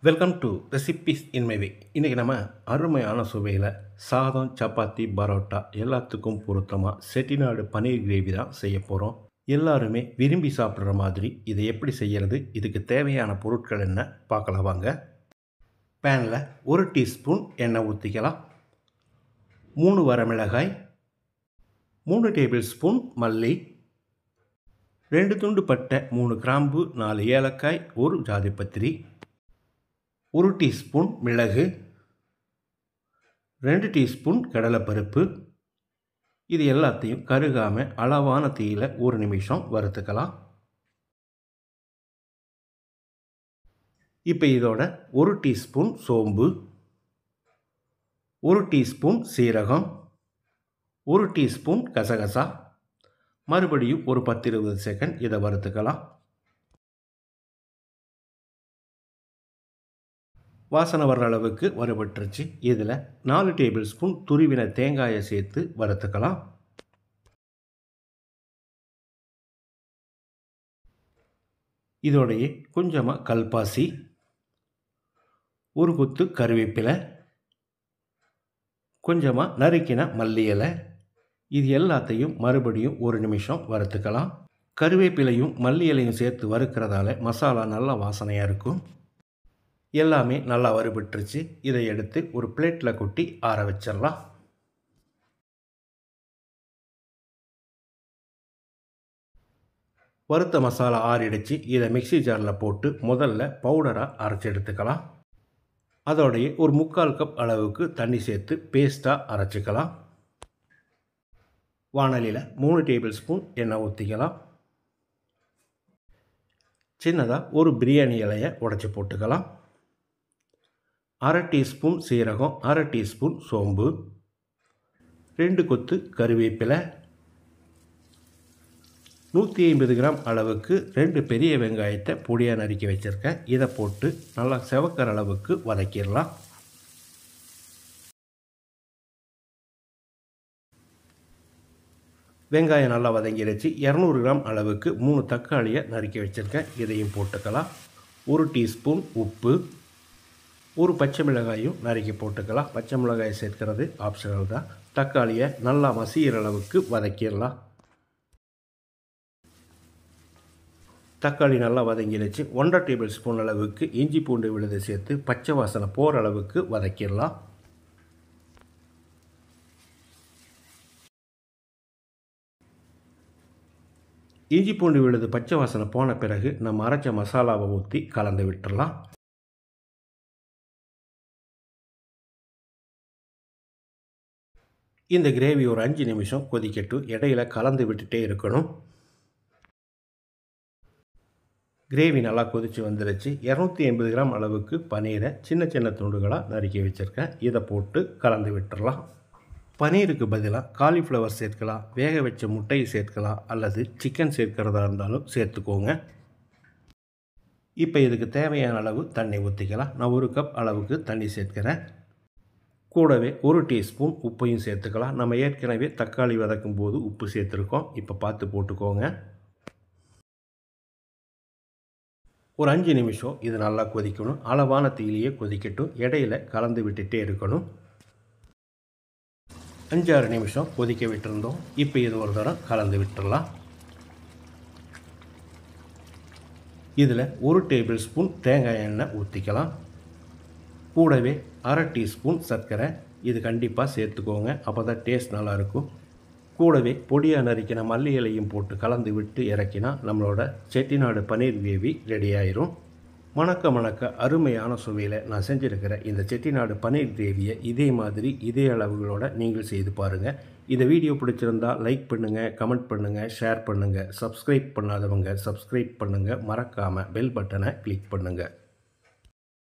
Welcome to recipes in my way. இன்றைக்கி நம்ம அருமையான சுவையில் சாதம், சப்பாத்தி, பரோட்டா எல்லாத்துக்கும் பொருத்தமாக செட்டிநாடு பன்னீர் கிரேவி தான் செய்ய போகிறோம். எல்லாருமே விரும்பி சாப்பிட்ற மாதிரி இதை எப்படி செய்கிறது, இதுக்கு தேவையான பொருட்கள் என்ன பார்க்கலாம் வாங்க. பேனில் 1 டீஸ்பூன் எண்ணெய் ஊற்றிக்கலாம். 3 வரமிளகாய், 3 டேபிள் ஸ்பூன் மல்லி, 2 துண்டு பட்டை, 3 கிராம்பு, 4 ஏலக்காய், 1 ஜாதிப்பத்திரி, 1 டீஸ்பூன் மிளகு, 2 டீஸ்பூன் கடலைப்பருப்பு. இது எல்லாத்தையும் கருகாமல் அளவான தீயில் 1 நிமிஷம் வறுத்துக்கலாம். இப்போ இதோட 1 டீஸ்பூன் சோம்பு, 1 டீஸ்பூன் சீரகம், 1 டீஸ்பூன் கசகசா, மறுபடியும் ஒரு 10-20 செகண்ட் இதை வறுத்துக்கலாம். வாசனை வர்ற அளவுக்கு வறுபட்டுருச்சு. இதில் 4 டேபிள் ஸ்பூன் துருவின தேங்காயை சேர்த்து வறுத்துக்கலாம். இதோடையே கொஞ்சமாக கல்பாசி, ஒரு கொத்து கருவேப்பிலை, கொஞ்சமாக நறுக்கின மல்லி இலை, இது எல்லாத்தையும் மறுபடியும் 1 நிமிஷம் வறுத்துக்கலாம். கருவேப்பிலையும் மல்லி இலையும் சேர்த்து வறுக்கிறதால மசாலா நல்லா வாசனையாக இருக்கும். எல்லாமே நல்லா வறுபட்டுருச்சு. இதை எடுத்து ஒரு பிளேட்டில் கொட்டி ஆற வச்சிடலாம். வறுத்த மசாலா ஆறிடுச்சு. இதை மிக்சி ஜாரில் போட்டு முதல்ல பவுடராக அரைச்சி எடுத்துக்கலாம். அதோடைய ஒரு 3/4 கப் அளவுக்கு தண்ணி சேர்த்து பேஸ்ட்டாக அரைச்சிக்கலாம். வாணலியில் 3 டேபிள் ஸ்பூன் எண்ணெய் ஊற்றிக்கலாம். சின்னதாக ஒரு பிரியாணி இலையை உடைச்சி போட்டுக்கலாம். 1/2 டீஸ்பூன் சீரகம், 1/2 டீஸ்பூன் சோம்பு, 2 கொத்து கருவேப்பிலை, 150 கிராம் அளவுக்கு 2 பெரிய வெங்காயத்தை பொடியாக நறுக்கி வச்சுருக்கேன். இதை போட்டு நல்லா செவக்கிற அளவுக்கு வதக்கிடலாம். வெங்காயம் நல்லா வதங்கிடுச்சு. 200 கிராம் அளவுக்கு 3 தக்காளியை நறுக்கி வச்சுருக்கேன். இதையும் போட்டுக்கலாம். 1 டீஸ்பூன் உப்பு, ஒரு பச்சை மிளகாயும் நறுக்கி போட்டுக்கலாம். பச்சை மிளகாய் சேர்க்கிறது ஆப்ஷனல் தான். தக்காளியை நல்லா மசிகிற அளவுக்கு வதக்கிடலாம். தக்காளி நல்லா வதங்கிடுச்சு. 1/2 டேபிள் ஸ்பூன் அளவுக்கு இஞ்சி பூண்டு விழுது சேர்த்து பச்சை வாசனை போகிற அளவுக்கு வதக்கிடலாம். இஞ்சி பூண்டு விழுது பச்சை வாசனை போன பிறகு நம்ம அரைச்ச மசாலாவை ஊற்றி கலந்து விட்டுடலாம். இந்த கிரேவி ஒரு 5 நிமிஷம் கொதிக்கட்டும். இடையில கலந்து விட்டுட்டே இருக்கணும். கிரேவி நல்லா கொதித்து வந்துடுச்சு. 280 கிராம் அளவுக்கு பன்னீரை சின்ன சின்ன துண்டுகளாக நறுக்கி வச்சுருக்கேன். இதை போட்டு கலந்து விட்டுடலாம். பன்னீருக்கு பதிலாக காலிஃப்ளவர் சேர்க்கலாம், வேக வச்ச முட்டையை சேர்க்கலாம், அல்லது சிக்கன் சேர்க்கிறதா இருந்தாலும் சேர்த்துக்கோங்க. இப்போ இதுக்கு தேவையான அளவு தண்ணி ஊற்றிக்கலாம். நான் 1 கப் அளவுக்கு தண்ணி சேர்க்கிறேன். கூடவே 1 டீஸ்பூன் உப்பையும் சேர்த்துக்கலாம். நம்ம ஏற்கனவே தக்காளி வதக்கும் போது உப்பு சேர்த்துருக்கோம். இப்போ பார்த்து போட்டுக்கோங்க. ஒரு 5 நிமிஷம் இது நல்லா கொதிக்கணும். அளவான தீயிலேயே கொதிக்கட்டும். இடையில கலந்து விட்டுட்டே இருக்கணும். 5-6 நிமிஷம் கொதிக்க விட்டுருந்தோம். இப்போ இது ஒரு தரம் கலந்து விட்டுடலாம். இதில் 1 டேபிள் ஸ்பூன் தேங்காய் எண்ணெய் ஊற்றிக்கலாம். கூடவே 1/2 டீஸ்பூன் சர்க்கரை, இது கண்டிப்பாக சேர்த்துக்கோங்க. அப்போ தான் டேஸ்ட் நல்லாயிருக்கும். கூடவே பொடியாக நறுக்கின மல்லி இலையும் போட்டு கலந்து விட்டு இறக்கினா நம்மளோட செட்டிநாடு பன்னீர் கிரேவி ரெடி ஆயிரும். மணக்க அருமையான சுவையில் நான் செஞ்சுருக்கிற இந்த செட்டிநாடு பன்னீர் கிரேவியை இதே மாதிரி இதே அளவுகளோடு நீங்கள் செய்து பாருங்கள். இந்த வீடியோ பிடிச்சிருந்தால் லைக் பண்ணுங்கள், கமெண்ட் பண்ணுங்கள், ஷேர் பண்ணுங்கள். சப்ஸ்கிரைப் பண்ணாதவங்க சப்ஸ்கிரைப் பண்ணுங்கள். மறக்காமல் பெல் பட்டனை கிளிக் பண்ணுங்கள்.